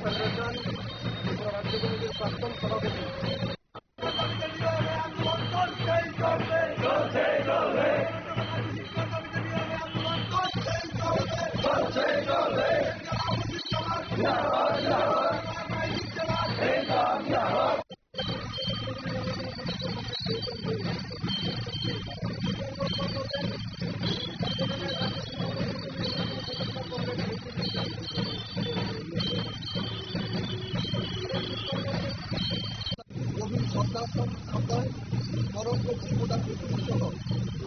Federation Tripura রাজ্য কমিটির প্রাক্তন সভাপতি। গভীর শ্রদ্ধায় স্মরণ করছি প্রধান সহ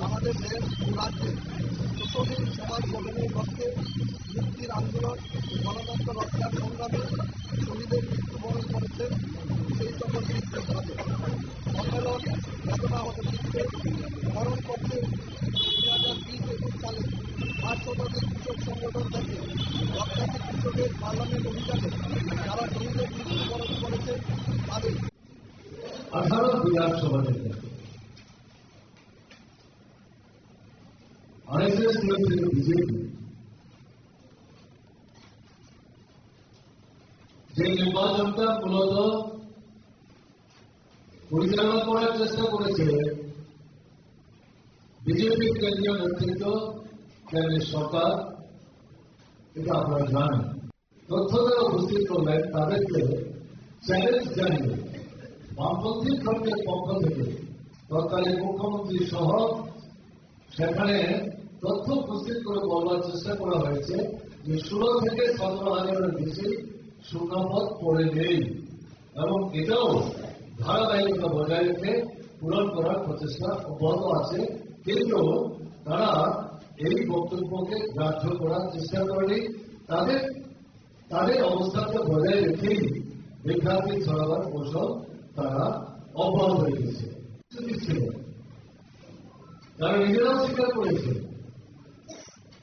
আমাদের দেশ ও রাজ্যে শোষণের সমাজ গঠনের লক্ষ্যে মুক্তির আন্দোলন গণতন্ত্র রক্ষার সংগ্রামে শহীদের মৃত্যুবরণ করেছেন সেই সকল শিক্ষকদের সম্মেলন ঘটনাগত চিত্রে স্মরণ করছে 2020-21 সালে 5 শতাধিক কৃষক সংগঠন থেকে রক্ষার্থী কৃষকের পার্লামেন্ট অভিযানে যারা শহীদের মৃত্যুবরণ করেছে তাদের 18 বিধানসভা থেকে আরএসএস থেকে বিজেপি যে নির্বাচনটা মূলত পরিচালনা করার চেষ্টা করেছে বিজেপির কেন্দ্রীয় নেতৃত্ব, কেন্দ্রের সরকার, এটা আপনারা জানেন। তথ্য যারা উপস্থিত করলেন তাদেরকে চ্যালেঞ্জ জানিয়ে বামপন্থী ফ্রন্টের পক্ষ থেকে তৎকালীন মুখ্যমন্ত্রী সহ সেখানে তথ্য উপস্থিত করে বলবার চেষ্টা করা হয়েছে যে 16 থেকে 17,000-এর বেশি শূন্যপদ পড়ে নেই এবং এটাও ধারাবাহিকতা বজায় রেখে পূরণ করার প্রচেষ্টা অব্যাহত আছে। কিন্তু তারা এই বক্তব্যকে গ্রাহ্য করার চেষ্টা করেনি। তাদের অবস্থানকে বজায় রেখেই বিভ্রান্তি ছড়াবার কৌশল তারা অব্যাহত রেখেছে। তারা নিজেরাও স্বীকার করেছে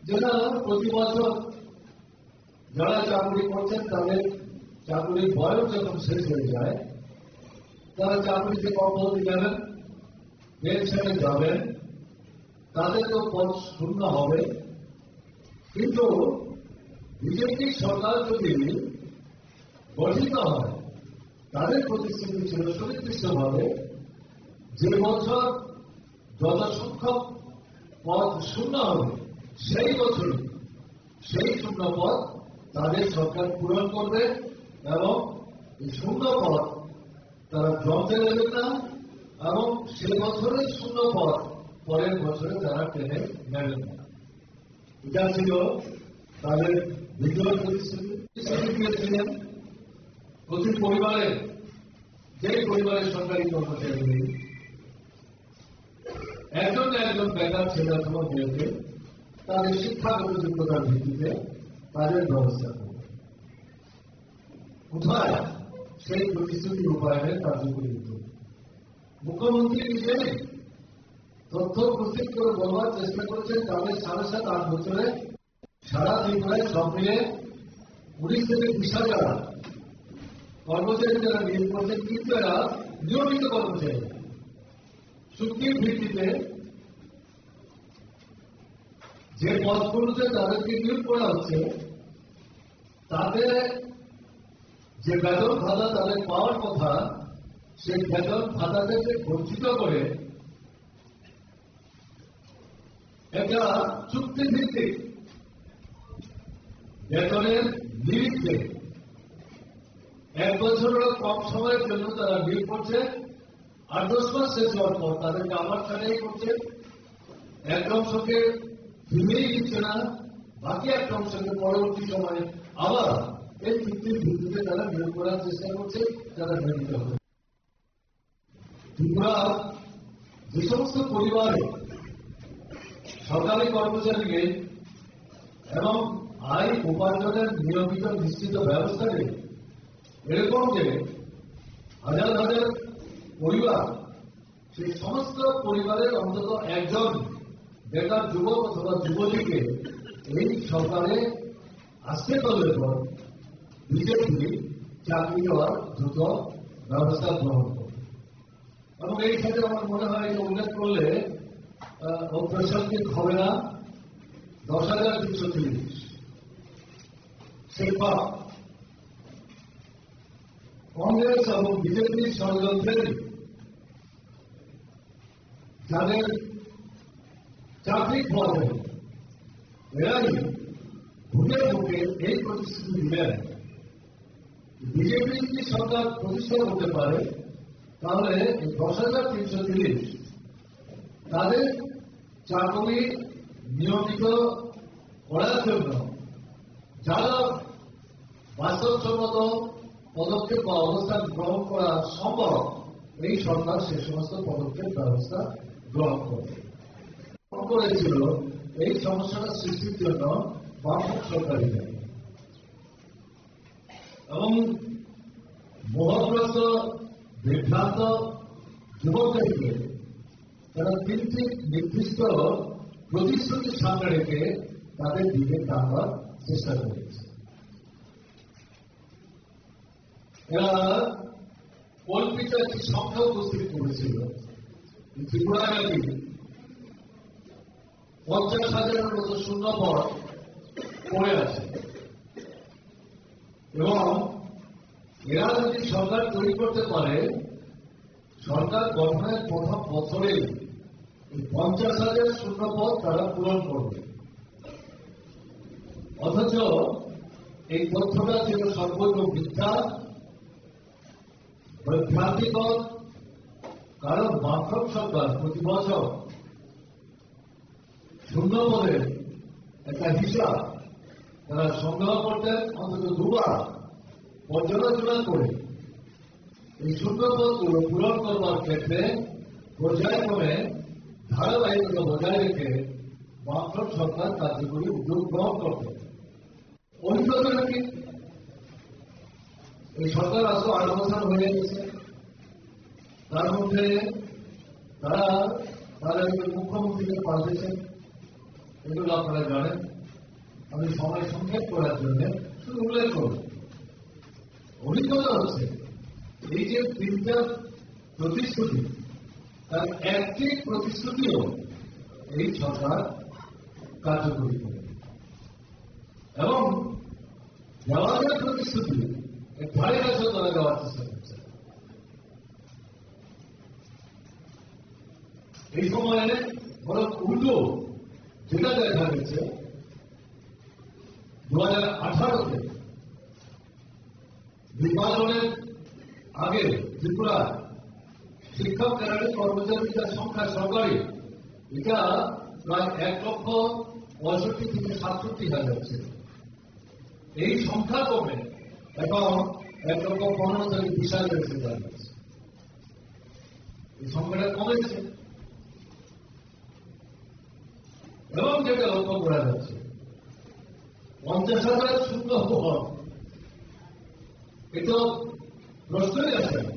যেটা প্রতি বছর যারা চাকরি করছেন তাদের চাকরির বয়স যখন শেষ হয়ে যায় তারা চাকরি থেকে অব্যাহতি নেবেন, পেনশনে যাবেন, তাদের তো পদ শূন্য হবে। কিন্তু বিজেপি সরকার যদি গঠিত হয় তাদের প্রতিশ্রুতি ছিল সুনির্দিষ্টভাবে যে বছর যত সংখ্যক পদ শূন্য হবে সেই বছর সেই শূন্য পদ তাদের সরকার পূরণ করবে এবং এই শূন্য পদ তারা জমতে দেবেন না এবং সে বছরের শূন্য পদ পরের বছরে তারা টেনে নেবেন না। এটা ছিল তাদের বিদ্রোহ প্রতিশ্রুতি দিয়েছিলেন। প্রতি পরিবারে যে পরিবারের সরকারি কর্মচারী নেই একজন না একজন বেকার ছেলে অথবা মেয়েকে তাদের শিক্ষাগত যোগ্যতার ভিত্তিতে তাদের ব্যবস্থা করবে। কোথায় সেই প্রতিশ্রুতি রূপায়ণের কার্যকরী উদ্যোগ? মুখ্যমন্ত্রী নিজেই তথ্য উপস্থিত করে বলবার চেষ্টা করেছেন তাদের 7.5-8 বছরে সারা ত্রিপুরায় সব মিলে 19 থেকে 20,000 কর্মচারী যারা নিয়োগ করছেন, কিন্তু এরা নিয়মিত কর্মচারী চুক্তির ভিত্তিতে যে পদগুলোতে তাদেরকে নিয়োগ করা হচ্ছে তাতে যে বেতন ভাতা তাদের পাওয়ার কথা সেই বেতন ভাতা থেকে বঞ্চিত করে একটা চুক্তিভিত্তিক বেতনের নিরিখে 1 বছরের কম সময়ের জন্য তারা নিয়োগ করছে। 8-10 মাস শেষ হওয়ার পর তাদেরকে আবার ছাড়াই করছে। এক অংশকে ফিরিয়েই দিচ্ছে না, বাকি একটা অংশকে পরবর্তী সময়ে আবার এই চুক্তির ভিত্তিতে তারা নিয়োগ করার চেষ্টা করছে, তারা নিয়োজিত হবে। ত্রিপুরা যে সমস্ত পরিবারে সরকারি কর্মচারী নেই এবং আয় উপার্জনের নিয়মিত নিশ্চিত ব্যবস্থা নেই, এরকম যে হাজার হাজার পরিবার, সেই সমস্ত পরিবারের অন্তত একজন বেকার যুবক অথবা যুবতীকে এই সরকারে আসতে করলে পর বিজেপি চাকরি দেওয়ার দ্রুত ব্যবস্থা গ্রহণ করবে। এবং এই ক্ষেত্রে আমার মনে হয় যে উল্লেখ করলে অপ্রাসঙ্গিক হবে না। 10,330 শিক্ষক কংগ্রেস এবং বিজেপির ষড়যন্ত্রের যাদের চাকরি পাওয়া যাবে এরাই ভোটের মুখে এই প্রতিশ্রুতি দিলেন। বিজেপি যদি সরকার প্রতিষ্ঠা করতে পারে তাহলে 10,330 তাদের চাকরি নিয়মিত করার জন্য যারা বাস্তবসম্মত পদক্ষেপ বা অবস্থান গ্রহণ করা সম্ভব এই সরকার সে সমস্ত পদক্ষেপ ব্যবস্থা গ্রহণ করেছিল। এই সমস্যাটা সৃষ্টির জন্য বামপন্থী সরকারই দায়ী এবং মোহগ্রস্ত বিভ্রান্ত যুবকদেরকে তারা তিনটি নির্দিষ্ট প্রতিশ্রুতির সামনে রেখে তাদের দিকে টানবার চেষ্টা করেছে। এরা কল্পিত একটি সংখ্যা উপস্থিত করেছিল। ত্রিপুরায় নাকি 50,000-এর মতো শূন্য পদ পড়ে আছে এবং এরা যদি সরকার তৈরি করতে পারে সরকার গঠনের প্রথম বছরে 50,000 শূন্য পদ তারা পূরণ করবে। অথচ এই তথ্যটা ছিল সর্বৈব মিথ্যা, বৈভ্রান্তিকর। কারণ বামফ্রন্ট সরকার প্রতি বছর শূন্য পদের একটা হিসাব তারা সংগ্রহ করতেন অন্তত দুবার পর্যালোচনা করে এই শূন্য পদগুলো পূরণ করবার ক্ষেত্রে পর্যায়ক্রমে ধারাবাহিকতা বজায় রেখে বামফ্রন্ট সরকার কার্যকরী উদ্যোগ গ্রহণ করতেন। অভিজ্ঞতা কি এই সরকার আসলে 8 বছর হয়ে গেছে, তার মধ্যে তারা মুখ্যমন্ত্রীকে পাল্টেছেন, এগুলো আপনারা জানেন। আমি সময় সংক্ষেপ করার জন্য শুধু উল্লেখ করব। অভিজ্ঞতা হচ্ছে এই যে 3টা প্রতিশ্রুতি তার একটি প্রতিশ্রুতিও এই সরকার কার্যকরী করে এবং দেওয়ালের প্রতিশ্রুতি ধারে কাছে তারা দেওয়ার চেষ্টা করছে। এই সময়ে বরং উল্টো যেটা দেখা গেছে 2018-তে নির্বাচনের আগে ত্রিপুরা শিক্ষক ক্যাডারের কর্মচারীদের সংখ্যা সরকারি এটা প্রায় 1,65,000 ছিল। এই সংখ্যা কমে এখন 1,15,000 এসে দাঁড়িয়েছে। এই সংখ্যাটা কমেছে এবং যেটা লক্ষ্য করা যাচ্ছে 50,000 শূন্য পদ এটা প্রশ্নই আসে না।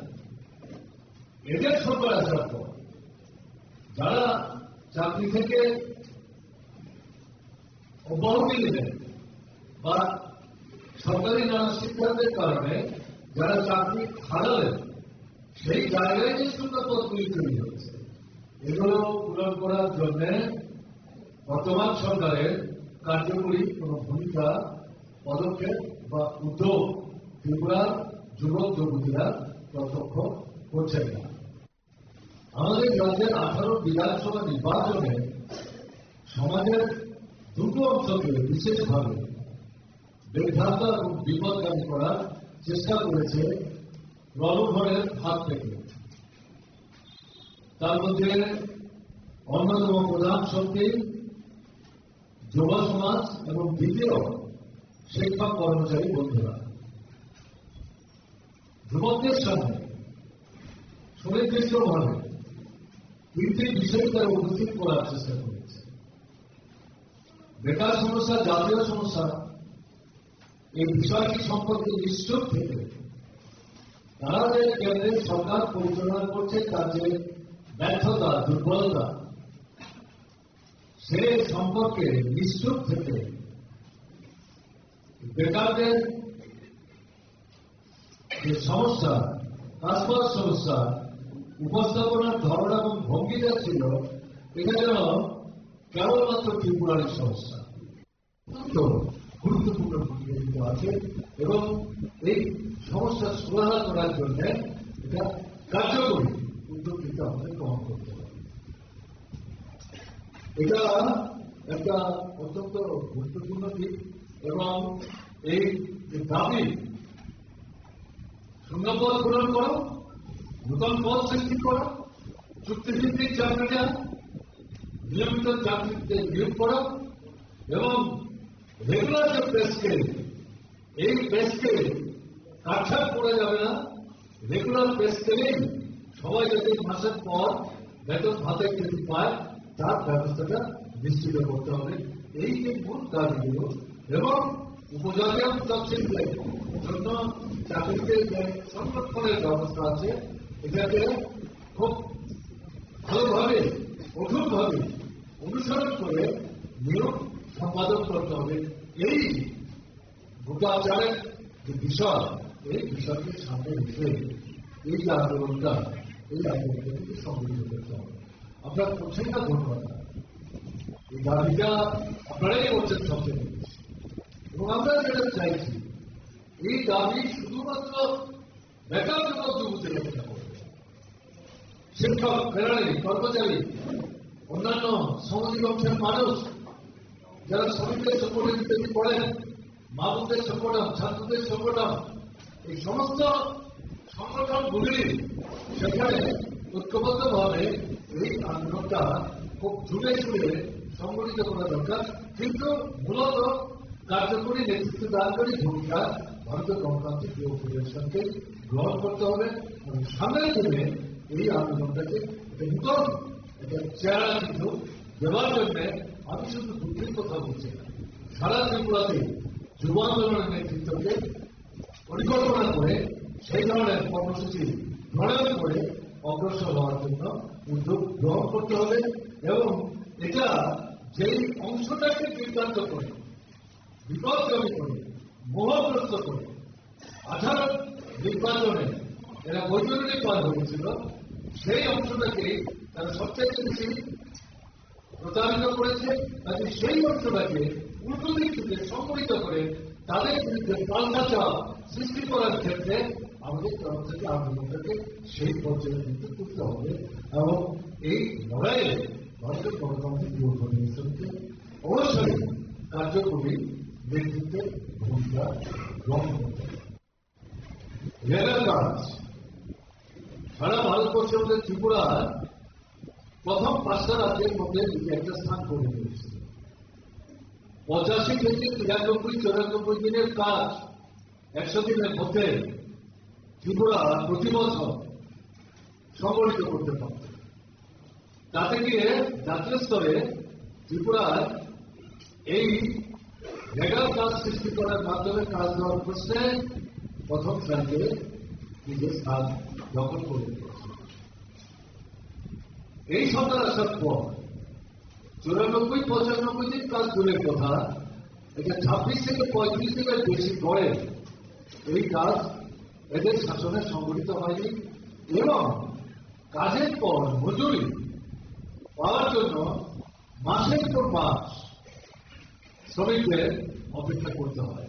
এদের সরকার আসার পর যারা চাকরি থেকে অব্যাহতি নিলেন বা সরকারি নানা সিদ্ধান্তের কারণে যারা চাকরি হারালেন সেই জায়গায় যে শূন্য পদগুলি তৈরি হচ্ছে এগুলো পূরণ করার জন্য বর্তমান সরকারের কার্যকরী কোন ভূমিকা পদক্ষেপ বা উদ্যোগ ত্রিপুরার যুবক যুবতীরা প্রত্যক্ষ করছেন না। আমাদের রাজ্যের 18 বিধানসভা নির্বাচনে সমাজের দুটো অংশকে বিশেষভাবে বিভ্রান্ত এবং বিপদগামী করার চেষ্টা করেছে রণধরের হাত থেকে। তার মধ্যে অন্যতম প্রধান শক্তি যুব সমাজ এবং দ্বিতীয় শিক্ষক কর্মচারী বন্ধুরা যুবকদের সামনে সুনির্দিষ্টভাবে 3টি বিষয় তারা উপস্থিত করার চেষ্টা করেছে। বেকার সমস্যা, জাতীয় সমস্যা, এই বিষয়টি সম্পর্কে নিশ্চুপ থেকে তারা যে কেন্দ্রের সরকার পরিচালনা করছে তার যে ব্যর্থতা, দুর্বলতা, সে সম্পর্কে নিশ্চুপ থেকে বেকারদের যে সমস্যা, কাজ করার সমস্যা উপস্থাপনার ধরন এবং ভঙ্গিটা ছিল এটা যেন কেবলমাত্র ত্রিপুরারই সমস্যা। তো গুরুত্বপূর্ণ ভূমিকা কিন্তু আছে এবং এই সমস্যার সুরাহা করার জন্য এটা কার্যকরী উদ্যোগ কিন্তু আমাদের গ্রহণ করতে হবে। এটা একটা অত্যন্ত গুরুত্বপূর্ণ দিক এবং এই দাবি শূন্যপদ পূরণ করো, নূতন পদ সৃষ্টি করো, চুক্তিভিত্তিক চাকরি দেওয়া, নিয়মিত চাকরিতে নিয়োগ করা এবং রেগুলার যে পে স্কেল, এই পে স্কেল কাটছাট পড়ে যাবে না। রেগুলার পে স্কেলেই সবাই যাতে মাসের পর বেতন ভাতা ইত্যাদি পায় তার ব্যবস্থাটা নিশ্চিত করতে হবে। এই যে মূল দাবিগুলো এবং উপজাতীয় তফসিলদের জন্য চাকরিতে যে সংরক্ষণের ব্যবস্থা আছে এটাকে খুব ভালোভাবে কঠোরভাবে অনুসরণ করে নিয়োগ সম্পাদন করতে হবে। এই গোটাচারের যে বিষয়, এই বিষয়কে সামনে রেখে এই যে আন্দোলনটা, এই আন্দোলনকে কিন্তু সংগঠিত করতে হবে। আপনারা করছেন না, ধন্যবাদ। এই দাবিটা আপনারাই করছেন সবচেয়ে বেশি এবং আমরা যেটা চাইছি এই দাবি শুধুমাত্র বেকার যুবক যুবতীর একটা করবে, শিক্ষক, ফেরারি, কর্মচারী, অন্যান্য সামাজিক অংশের মানুষ যারা শ্রমিকদের সংগঠন ইত্যাদি করেন, মা বোনদের সংগঠন, ছাত্রদের সংগঠন, এই সমস্ত সংগঠনগুলি সেখানে ঐক্যবদ্ধভাবে এই আন্দোলনটা খুব জুড়ে জুড়ে সংগঠিত করা দরকার। কিন্তু মূলত কার্যকরী নেতৃত্ব দানকারী ভূমিকা ভারতীয় গণতান্ত্রিক যুব ফেডারেশনকে গ্রহণ করতে হবে এবং সামনের দিনে এই আন্দোলনটাকে নূতন একটা চেহারা কিন্তু দেওয়ার জন্য আমি শুধু বুদ্ধির কথা বলছি না, সারা ত্রিপুরাতে যুব আন্দোলনের নেতৃত্বকে পরিকল্পনা করে সেই ধরনের কর্মসূচি প্রণয়ন করে অগ্রসর হওয়ার জন্য উদ্যোগ গ্রহণ করতে হবে এবং এটা যেই অংশটাকে বিভ্রান্ত করে, বিপদগামী করে, মোহগ্রস্ত করে 18 নির্বাচনে এরা বৈতরণী পার হয়েছিল, সেই অংশটাকে তারা সবচেয়ে বেশি প্রতারিত করেছে। কাজে সেই অংশটাকে উল্টো দিক থেকে সংগঠিত করে তাদের বিরুদ্ধে পাল্টা চাপ সৃষ্টি করার ক্ষেত্রে আমাদের তরফ থেকে আন্দোলনটাকে সেই পর্যায়ে কিন্তু করতে হবে এবং এই লড়াইয়ে ভারতের গণতান্ত্রিক যুব ফেডারেশনকে অবশ্যই কার্যকরী নেতৃত্বের ভূমিকা গ্রহণ করতে হবে। রেলের কাজ সারা ভারতবর্ষের মধ্যে ত্রিপুরা প্রথম 5টা রাজ্যের মধ্যে একটা স্থান করে নিয়েছে। 85 থেকে 93-94 দিনের কাজ 100 দিনের মধ্যে ত্রিপুরা প্রতি বছর সংগঠিত করতে পারত। তাতে গিয়ে জাতীয় স্তরে ত্রিপুরার এই রেগার কাজ সৃষ্টি করার মাধ্যমে কাজ দেওয়ার প্রশ্নে প্রথম সারিতে নিজের স্থান দখল করে দিয়েছে। এই সরকার আসার পর 94-95 দিন কাজ দূরের কথা, এটা 26 থেকে 35 দিনের বেশি পরে এই কাজ এদের শাসনে সংগঠিত হয়নি এবং কাজের পর মজুরি পাওয়ার জন্য মাসের পর মাস শ্রমিকদের অপেক্ষা করতে হয়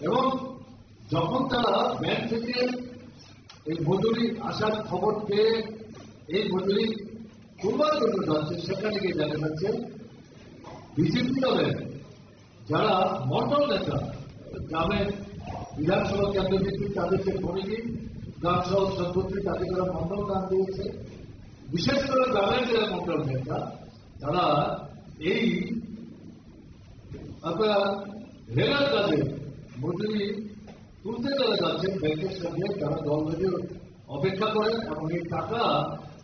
এবং যখন তারা ব্যাংক থেকে এই মজুরি আসার খবর পেয়ে এই মজুরি করবার জন্য যাচ্ছে, সেখানে গিয়ে দেখা যাচ্ছে বিজেপি দলের যারা মন্ডল নেতা, গ্রামের বিধানসভা কেন্দ্র ভিত্তিক তাদেরকে কমিটি, গ্রাম সহ সভাপতি তাদের যারা মন্ডল দান দিয়েছে, বিশেষ করে গ্রামের যারা মন্ডল নেতা তারা এই আপনার রেলের কাজে মজুরি তুলতে যারা যাচ্ছেন ব্যাংকের সঙ্গে তারা দল বেঁধে অপেক্ষা করেন এবং এই টাকা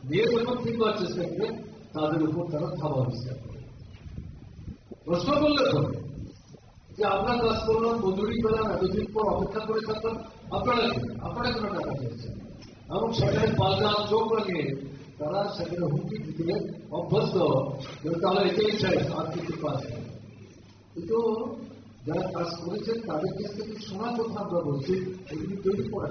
নিয়ে যখন কিনবার চেষ্টা করে তাদের উপর তারা খাবার চেষ্টা করে। প্রশ্ন করলে করে যে আপনার কাজ করলাম, মজুরি পেলাম, এতদিন পর অপেক্ষা করে থাকলাম, আপনারা কোনো টাকা দিয়েছেন এবং সেখানে পাল্টা চোখ লাগিয়ে তারা সেখানে হুমকি দিতে অভ্যস্ত, তাহলে এটাই চাই আর কিছু কাজ নেই। কিন্তু যারা কাজ করেছেন তাদের কাছ থেকে শোনা কথা আমরা বলছি, এগুলি তৈরি করা